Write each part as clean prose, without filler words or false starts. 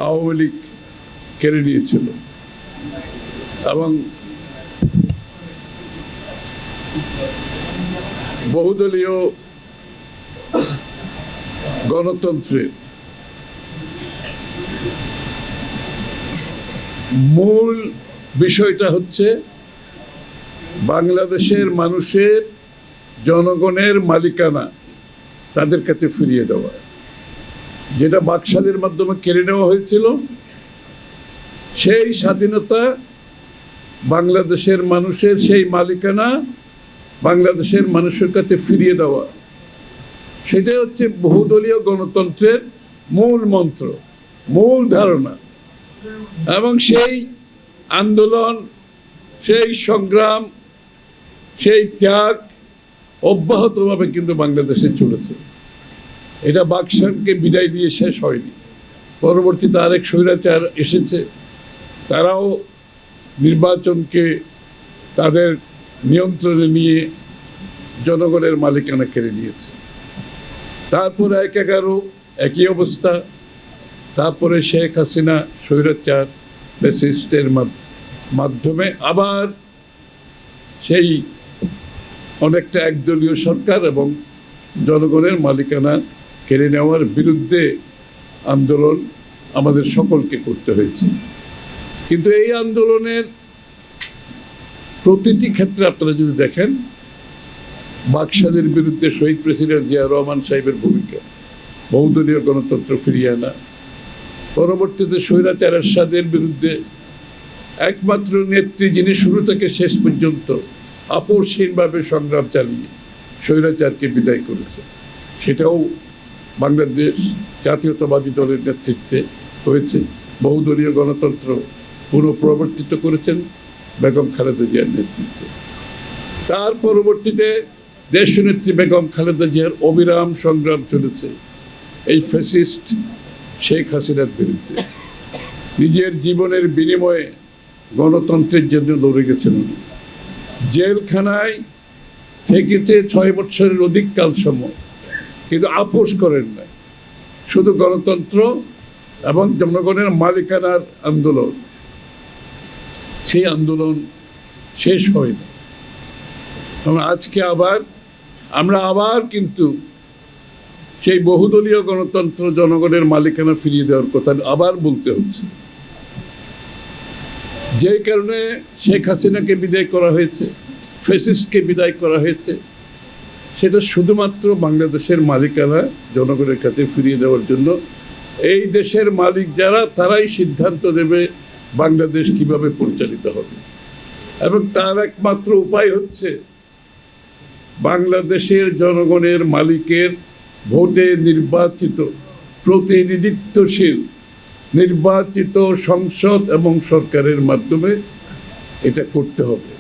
আওয়ামী লীগ কেড়ে নিয়েছিল এবং বহুদলীয় গণতন্ত্রের মূল বিষয়টা হচ্ছে বাংলাদেশের মানুষের জনগণের মালিকানা তাদের কাছে ফিরিয়ে দেওয়া, যেটা বাকশালের মাধ্যমে কেড়ে নেওয়া হয়েছিল। সেই স্বাধীনতা বাংলাদেশের মানুষের সেই মালিকানা বাংলাদেশের মানুষের কাছে ফিরিয়ে দেওয়া, সেটাই হচ্ছে বহুদলীয় গণতন্ত্রের মূল মন্ত্র, মূল ধারণা। এবং সেই আন্দোলন, সেই সংগ্রাম, সেই ত্যাগ অব্যাহতভাবে কিন্তু বাংলাদেশে চলেছে। এটা বাকশালকে বিদায় দিয়ে শেষ হয়নি। পরবর্তীতে আরেক স্বৈরাচার এসেছে, তারাও নির্বাচনকে তাদের নিয়ন্ত্রণে নিয়ে জনগণের মালিকানা কেড়ে নিয়েছে। তারপরে ১/১১ একই অবস্থা। তারপরে শেখ হাসিনা স্বৈরাচার ফ্যাসিস্টের মাধ্যমে আবার সেই অনেকটা একদলীয় সরকার এবং জনগণের মালিকানা কেড়ে নেওয়ার বিরুদ্ধে আন্দোলন আমাদের সকলকে করতে হয়েছে। কিন্তু এই আন্দোলনের প্রতিটি ক্ষেত্রে আপনারা যদি দেখেন, বাকশালের বিরুদ্ধে শহীদ প্রেসিডেন্ট জিয়া রহমান সাহেবের ভূমিকা, বহুদলীয় গণতন্ত্র ফিরিয়ে আনা, পরবর্তীতে স্বৈরাচার এরশাদের বিরুদ্ধে একমাত্র নেত্রী যিনি শুরু থেকে শেষ পর্যন্ত আপোষহীনভাবে সংগ্রাম চালিয়ে স্বৈরাচারকে বিদায় করেছে, সেটাও বাংলাদেশ জাতীয়তাবাদী দলের নেতৃত্বে হয়েছে। বহুদলীয় গণতন্ত্র পুনঃপ্রবর্তিত করেছেন বেগম খালেদা জিয়ার নেতৃত্বে। তার পরবর্তীতে দেশনেত্রী বেগম খালেদা জিয়ার অবিরাম সংগ্রাম চলেছে এই ফ্যাসিস্ট শেখ হাসিনার বিরুদ্ধে। নিজের জীবনের বিনিময়ে গণতন্ত্রের জন্য লড়ে গেছেন উনি। জেলখানায় থেকেছে 6 বছরের অধিক কাল সময়, কিন্তু আপোষ করেন নাই। শুধু গণতন্ত্র এবং জনগণের মালিকানার আন্দোলন, সেই আন্দোলন শেষ হয়নি। আজকে আমরা আবার কিন্তু সেই বহুদলীয় গণতন্ত্র, জনগণের মালিকানা ফিরিয়ে দেওয়ার কথা আবার বলতে হচ্ছে। যে কারণে শেখ হাসিনাকে বিদায় করা হয়েছে, ফ্যাসিস্টকে বিদায় করা হয়েছে, সেটা শুধুমাত্র বাংলাদেশের মালিকানা জনগণের কাছে ফিরিয়ে দেওয়ার জন্য। এই দেশের মালিক যারা, তারাই সিদ্ধান্ত দেবে বাংলাদেশ কিভাবে পরিচালিত হবে, এবং তার একমাত্র উপায় হচ্ছে বাংলাদেশের জনগণের মালিকের ভোটে নির্বাচিত প্রতিনিধিত্বশীল নির্বাচিত সংসদ এবং সরকারের মাধ্যমে এটা করতে হবে।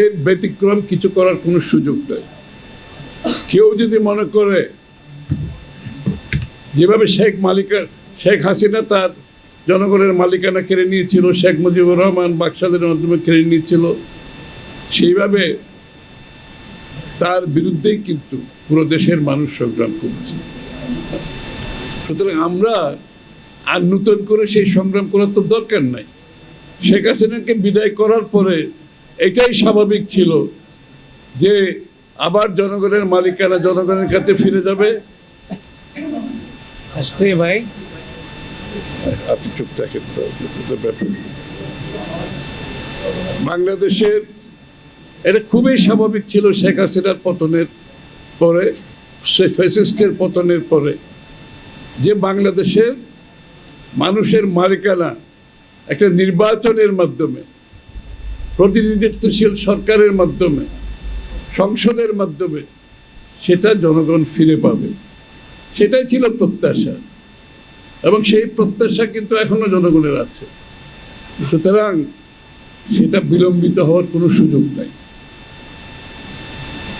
এর ব্যতিক্রম কিছু করার কোনো সুযোগ নেই। কেউ যদি মনে করে যেভাবে শেখ হাসিনা তার জনগণের মালিকানা কেড়ে নিয়েছিল, শেখ মুজিবুর রহমান বাকশালের মাধ্যমে কেড়ে নিয়েছিল, সেইভাবে তার বিরুদ্ধেই কিন্তু পুরো দেশের মানুষ সংগ্রাম করছে। সুতরাং আমরা আর নতুন করে সেই সংগ্রাম করার তো দরকার নাই। শেখ হাসিনাকে বিদায় করার পরে এটাই স্বাভাবিক ছিল যে আবার জনগণের মালিকানা জনগণের কাছে ফিরে যাবে। ভাই আপনি চুপ থাকেন। বাংলাদেশের এটা খুবই স্বাভাবিক ছিল শেখ হাসিনার পতনের পরে, ফ্যাসিস্টের পতনের পরে, যে বাংলাদেশের মানুষের মালিকানা একটা নির্বাচনের মাধ্যমে, প্রতিনিধিত্বশীল সরকারের মাধ্যমে, সংসদের মাধ্যমে সেটা জনগণ ফিরে পাবে। সেটাই ছিল প্রত্যাশা, এবং সেই প্রত্যাশা কিন্তু এখনো জনগণের আছে। সুতরাং সেটা বিলম্বিত হওয়ার কোনো সুযোগ নাই,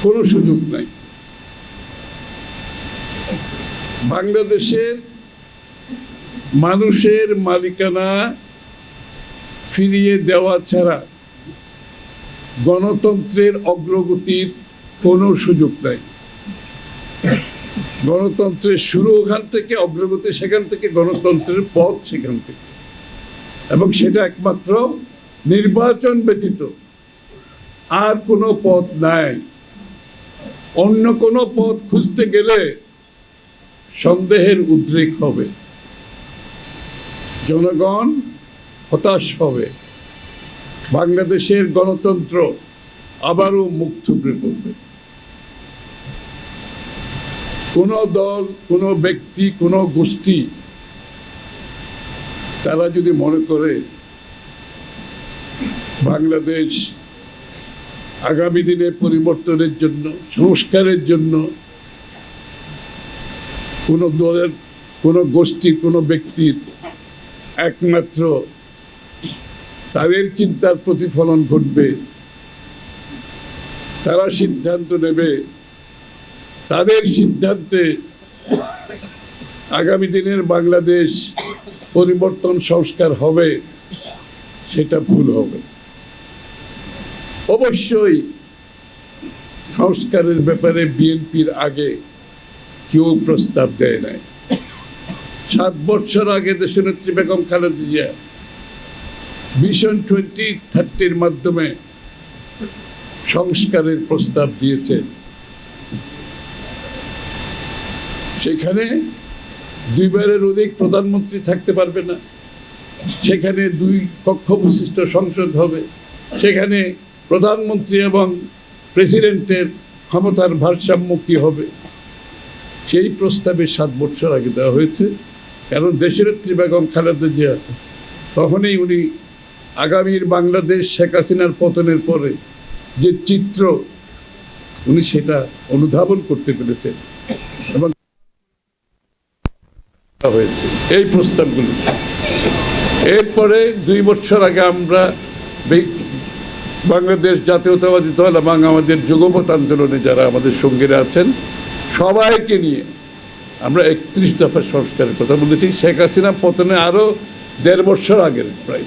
কোনো সুযোগ নাই। বাংলাদেশের মানুষের মালিকানা ফিরিয়ে দেওয়া ছাড়া গণতন্ত্রের অগ্রগতির কোনো সুযোগ নাই। গণতন্ত্রের শুরু ওখান থেকে, অগ্রগতি সেখান থেকে, গণতন্ত্রের পথ সেখান থেকে, এবং সেটা একমাত্র নির্বাচন ব্যতীত আর কোনো পথ নাই। অন্য কোনো পথ খুঁজতে গেলে সন্দেহের উদ্রেক হবে, জনগণ হতাশ হবে, বাংলাদেশের গণতন্ত্র আবারও মুখ থুবড়ে পড়বে। কোনো দল, কোনো ব্যক্তি, কোনো গোষ্ঠী তারা যদি মনে করে বাংলাদেশ আগামী দিনে পরিবর্তনের জন্য, সংস্কারের জন্য কোনো দলের, কোনো গোষ্ঠী, কোনো ব্যক্তির একমাত্র তাদের চিন্তার প্রতিফলন ঘটবে, তারা সিদ্ধান্ত নেবে, তাদের সিদ্ধান্তে আগামী দিনের বাংলাদেশ পরিবর্তন, সংস্কার হবে, সেটা ভুল হবে। অবশ্যই সংস্কারের ব্যাপারে বিএনপির আগে কেউ প্রস্তাব দেয় নাই। 7 বছর আগে দেশনেত্রী বেগম খালেদা জিয়া ভিশন 2030 মাধ্যমে সংস্কারের প্রস্তাব দিয়েছেন। সেখানে 2 বারের অধিক প্রধানমন্ত্রী থাকতে পারবে না, সেখানে 2 কক্ষ বিশিষ্ট সংসদ হবে, সেখানে প্রধানমন্ত্রী এবং প্রেসিডেন্টের ক্ষমতার ভারসাম্য কি হবে, সেই প্রস্তাবে 7 বছর আগে দেওয়া হয়েছে। কারণ দেশনেত্রী বেগম খালেদা জিয়া তখনই উনি আগামীর বাংলাদেশ শেখ হাসিনার পতনের পরে যে চিত্র, উনি সেটা অনুধাবন করতে পেরেছেন এবং হয়েছে এই প্রস্তাবগুলো। এরপরে 2 বছর আগে আমরা বাংলাদেশ জাতীয়তাবাদী দল এবং আমাদের যুগপৎ আন্দোলনে যারা আমাদের সঙ্গীরা আছেন সবাইকে নিয়ে আমরা 31 দফা সংস্কারের কথা বলেছি, শেখ হাসিনা পতনে আরো 1.5 বছর আগের প্রায়।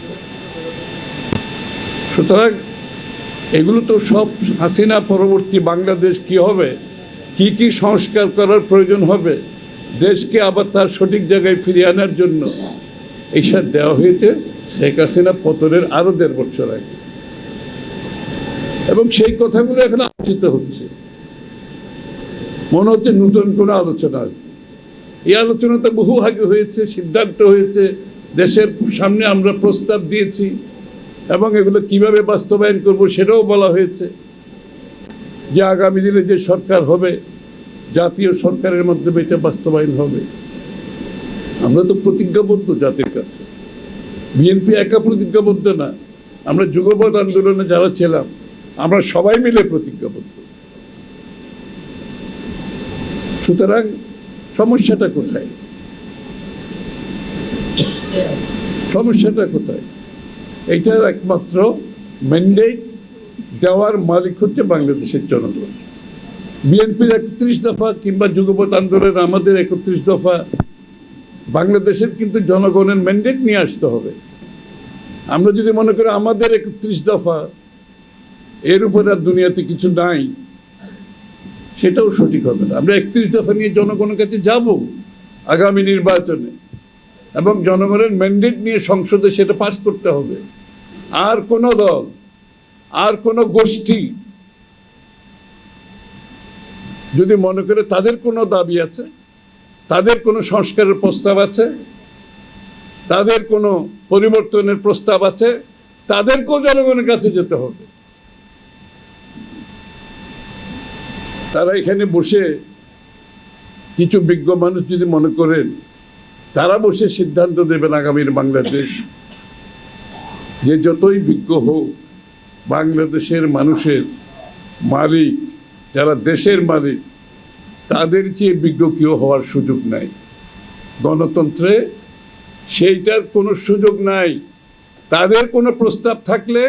সুতরাং এগুলো তো সব হাসিনা পরবর্তী বাংলাদেশ কি হবে, কি কি সংস্কার করার প্রয়োজন হবে, দেশকে আবার তার সঠিক জায়গায় ফিরিয়ে আনার জন্য এইসব দেওয়া হয়েছে শেখ হাসিনা পতনের আরো 1.5 বছর আগে। এবং সেই কথাগুলো এখন আলোচিত হচ্ছে, মনে হচ্ছে নতুন কোনো আলোচনা। এই আলোচনা তো বহু আগে হয়েছে, সিদ্ধান্ত হয়েছে, দেশের সামনে আমরা প্রস্তাব দিয়েছি এবং এগুলো কিভাবে বাস্তবায়ন করব সেটাও বলা হয়েছে। যে আগামী দিনে যে সরকার হবে, জাতীয় সরকারের মাধ্যমে এটা বাস্তবায়ন হবে। আমরা তো প্রতিজ্ঞাবদ্ধ জাতির কাছে, বিএনপি একা প্রতিজ্ঞাবদ্ধ না, আমরা যুগপৎ আন্দোলনে যারা ছিলাম আমরা সবাই মিলে প্রতিজ্ঞাবদ্ধ। সুতরাং সমস্যাটা কোথায়? সমস্যাটা কোথায়? এইটার একমাত্র ম্যান্ডেট দেওয়ার মালিক হচ্ছে বাংলাদেশের জনগণ। বিএনপির 31 দফা কিংবা যুগপৎ আন্দোলন আমাদের 31 দফা, বাংলাদেশের কিন্তু জনগণের ম্যান্ডেট নিয়ে আসতে হবে। আমরা যদি মনে করি আমাদের 31 দফা, এর উপরে আর দুনিয়াতে কিছু নাই, সেটাও সঠিক হবে না। আমরা 31 দফা নিয়ে জনগণের কাছে যাব আগামী নির্বাচনে, এবং জনগণের ম্যান্ডেট নিয়ে সংসদে সেটা পাস করতে হবে। আর কোনো দল, আর কোনো গোষ্ঠী যদি মনে করে তাদের কোনো দাবি আছে, তাদের কোনো সংস্কারের প্রস্তাব আছে, তাদের কোনো পরিবর্তনের প্রস্তাব আছে, তাদেরকেও জনগণের কাছে যেতে হবে। তারা এখানে বসে, কিছু বিজ্ঞ মানুষ যদি মনে করেন তারা বসে সিদ্ধান্ত দেবেন আগামীর বাংলাদেশ, যে যতই বিজ্ঞ হোক, বাংলাদেশের মানুষের মালিক, যারা দেশের মালিক, তাদের চেয়ে বিজ্ঞ কেউ হওয়ার সুযোগ নাই। গণতন্ত্রে সেইটার কোনো সুযোগ নাই। তাদের কোনো প্রস্তাব থাকলে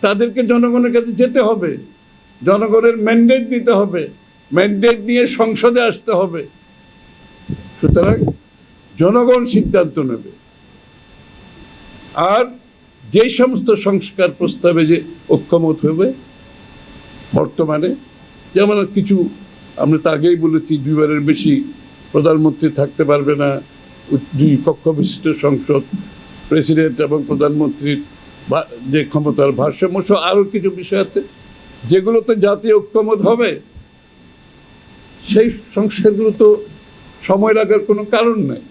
তাদেরকে জনগণের কাছে যেতে হবে, জনগণের ম্যান্ডেট নিতে হবে, ম্যান্ডেট নিয়ে সংসদে আসতে হবে। সুতরাং জনগণ সিদ্ধান্ত নেবে। আর যেই সমস্ত সংস্কার প্রস্তাবে যে ঐক্যমত হবে, বর্তমানে যেমন কিছু আমরা তো আগেই বলেছি 2 বারের বেশি প্রধানমন্ত্রী থাকতে পারবে না, 2 কক্ষ বিশিষ্ট সংসদ, প্রেসিডেন্ট এবং প্রধানমন্ত্রীর যে ক্ষমতার ভারসাম্য সহ আরও কিছু বিষয় আছে যেগুলোতে জাতীয় ঐক্যমত হবে। সেই সংস্কারগুলো তো সময় লাগার কোনো কারণ নাই,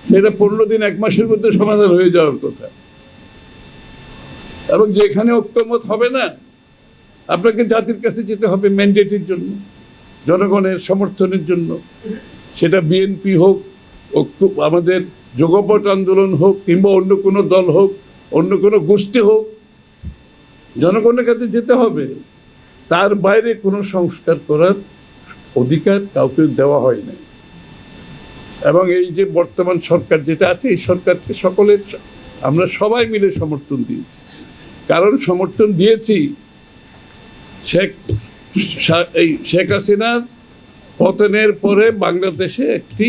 সেটা 15 দিন 1 মাসের মধ্যে সমাধান হয়ে যাওয়ার কথা। এবং যেখানে ঐক্যমত হবে না, আপনাকে জাতির কাছে যেতে হবে ম্যান্ডেটের জন্য, জনগণের সমর্থনের জন্য। সেটা বিএনপি হোক, আমাদের যোগপট আন্দোলন হোক, কিংবা অন্য কোনো দল হোক, অন্য কোনো গোষ্ঠী হোক, জনগণের কাছে যেতে হবে। তার বাইরে কোনো সংস্কার করার অধিকার কাউকে দেওয়া হয় না। এবং এই যে বর্তমান সরকার যেটা আছে, এই সরকারকে আমরা সবাই মিলে সমর্থন দিয়েছি। কারণ সমর্থন দিয়েছি শেখ হাসিনার পতনের পরে বাংলাদেশে একটি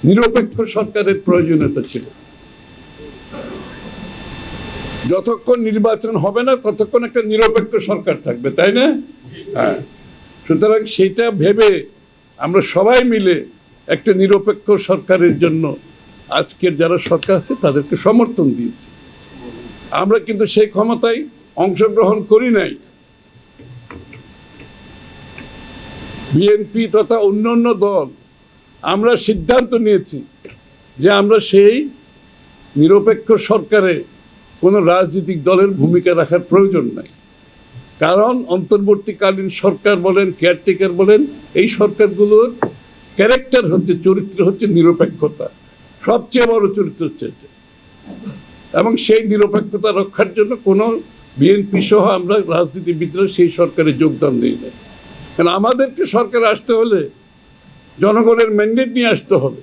নিরপেক্ষ সরকারের প্রয়োজনীয়তা ছিল। যতক্ষণ নির্বাচন হবে না ততক্ষণ একটা নিরপেক্ষ সরকার থাকবে, তাই না? হ্যাঁ, সুতরাং সেটা ভেবে আমরা সবাই মিলে একটা নিরপেক্ষ সরকারের জন্য আজকের যারা সরকার আছে তাদেরকে সমর্থন দিয়েছি। আমরা কিন্তু সেই ক্ষমতায় অংশগ্রহণ করি নাই। বিএনপি তথা অন্যান্য দল আমরা সিদ্ধান্ত নিয়েছি যে আমরা সেই নিরপেক্ষ সরকারে কোনো রাজনৈতিক দলের ভূমিকা রাখার প্রয়োজন নাই। কারণ অন্তর্বর্তীকালীন সরকার বলেন, কেয়ারটেকার বলেন, এই সরকারগুলোর ক্যারেক্টার হচ্ছে, চরিত্র হচ্ছে নিরপেক্ষতা। সবচেয়ে বড় চরিত্র হচ্ছে এটা। এবং সেই নিরপেক্ষতা রক্ষার জন্য কোনো বিএনপি সহ আমরা রাজনীতিবিদরা সেই সরকারে যোগদান দিই না। কারণ আমাদেরকে সরকারে আসতে হলে জনগণের ম্যান্ডেট নিয়ে আসতে হবে,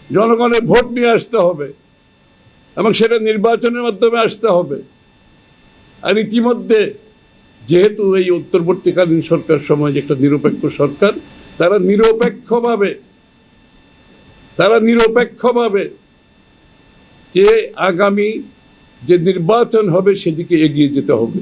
জনগণের ভোট নিয়ে আসতে হবে, এবং সেটা নির্বাচনের মাধ্যমে আসতে হবে। আর ইতিমধ্যে যেহেতু এই অন্তর্বর্তীকালীন সরকার সময় একটা নিরপেক্ষ সরকার, তারা নিরপেক্ষভাবে যে আগামী যে নির্বাচন হবে সেদিকে এগিয়ে যেতে হবে।